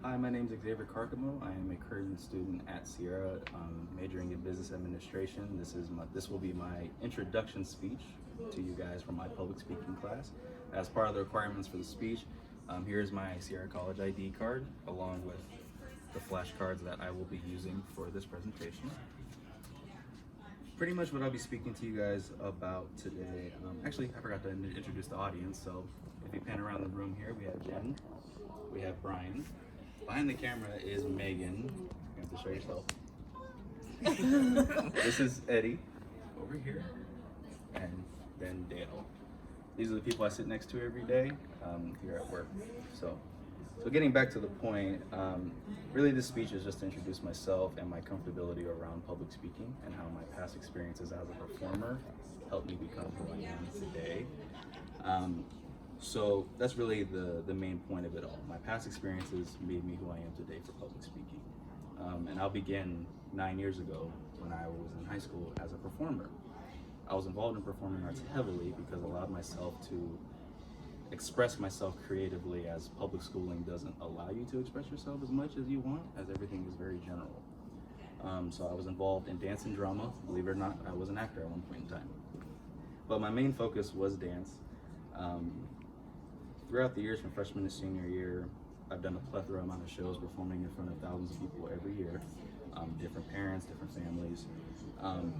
Hi, my name is Xavier. I am a current student at Sierra, majoring in business administration. This will be my introduction speech to you guys from my public speaking class. As part of the requirements for the speech, here's my Sierra College ID card, along with the flashcards that I will be using for this presentation. Pretty much what I'll be speaking to you guys about today. Actually, I forgot to introduce the audience. So if you pan around the room here, we have Jen, we have Brian. Behind the camera is Megan. You have to show yourself. This is Eddie over here, and then Dale. These are the people I sit next to every day here at work. So getting back to the point, really this speech is just to introduce myself and my comfortability around public speaking and how my past experiences as a performer helped me become who I am today. So that's really the main point of it all. My past experiences made me who I am today for public speaking. And I'll begin 9 years ago when I was in high school as a performer. I was involved in performing arts heavily because I allowed myself to express myself creatively, as public schooling doesn't allow you to express yourself as much as you want, as everything is very general. So I was involved in dance and drama. Believe it or not, I was an actor at one point in time. But my main focus was dance. Throughout the years from freshman to senior year, I've done a plethora amount of shows performing in front of thousands of people every year, different parents, different families.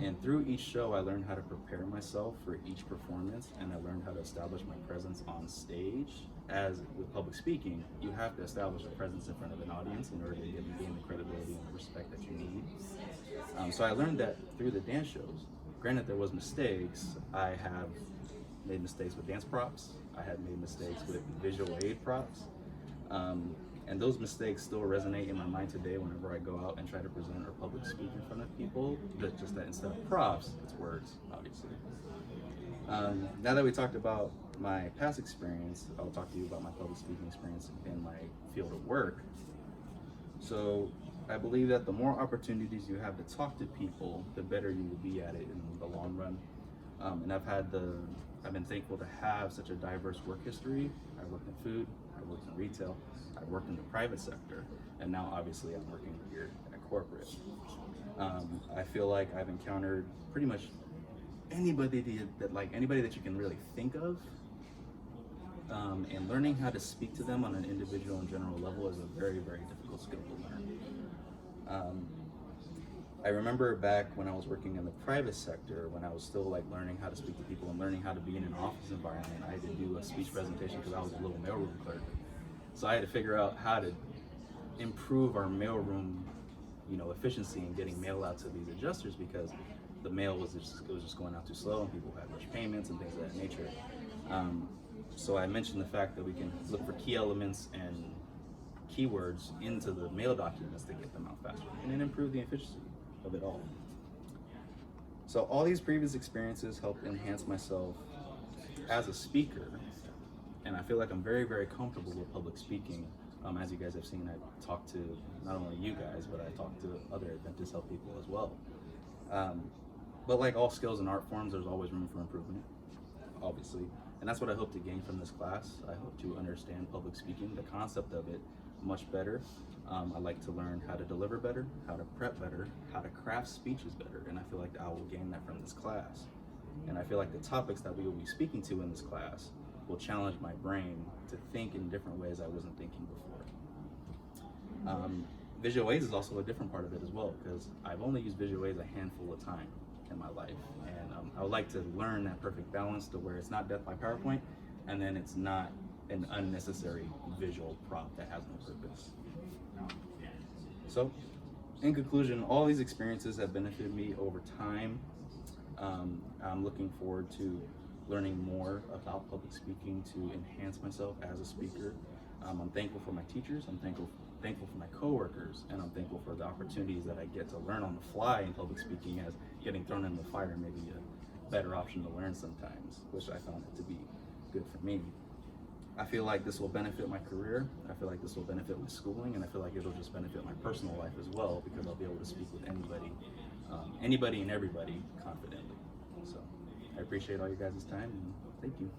And through each show, I learned how to prepare myself for each performance, and I learned how to establish my presence on stage. As with public speaking, you have to establish a presence in front of an audience in order to gain the credibility and the respect that you need. So I learned that through the dance shows. Granted, there was mistakes. I have made mistakes with dance props. I had made mistakes with visual aid props. And those mistakes still resonate in my mind today whenever I go out and try to present or public speak in front of people. But just that instead of props, it's words, obviously. Now that we talked about my past experience, I'll talk to you about my public speaking experience in my field of work. So I believe that the more opportunities you have to talk to people, the better you will be at it in the long run. And I've been thankful to have such a diverse work history. I worked in food, I worked in retail, I worked in the private sector, and now obviously I'm working here at corporate. I feel like I've encountered pretty much anybody that you can really think of, and learning how to speak to them on an individual and general level is a very, very difficult skill to learn. I remember back when I was working in the private sector, when I was still learning how to speak to people and learning how to be in an office environment. I had to do a speech presentation because I was a little mailroom clerk. So I had to figure out how to improve our mailroom, efficiency in getting mail out to these adjusters, because the mail was just going out too slow and people had rush payments and things of that nature. So I mentioned the fact that we can look for key elements and keywords into the mail documents to get them out faster and then improve the efficiency of it all. So all these previous experiences helped enhance myself as a speaker, and I feel like I'm very, very comfortable with public speaking. As you guys have seen, I talked to not only you guys, but I talked to other Adventist Health people as well. But like all skills and art forms, there's always room for improvement, obviously. And that's what I hope to gain from this class. I hope to understand public speaking, the concept of it, much better. I like to learn how to deliver better, how to prep better, how to craft speeches better, and I feel like I will gain that from this class. And I feel like the topics that we will be speaking to in this class will challenge my brain to think in different ways I wasn't thinking before. Visual aids is also a different part of it as well, because I've only used visual aids a handful of times in my life, and I would like to learn that perfect balance to where it's not death by PowerPoint, and then it's not an unnecessary visual prop that has no purpose. So, in conclusion, all these experiences have benefited me over time. I'm looking forward to learning more about public speaking to enhance myself as a speaker. I'm thankful for my teachers, I'm thankful for my coworkers, and I'm thankful for the opportunities that I get to learn on the fly in public speaking, as getting thrown in the fire may be a better option to learn sometimes, which I found it to be good for me. I feel like this will benefit my career, I feel like this will benefit my schooling, and I feel like it'll just benefit my personal life as well, because I'll be able to speak with anybody and everybody confidently. So I appreciate all you guys' time, and thank you.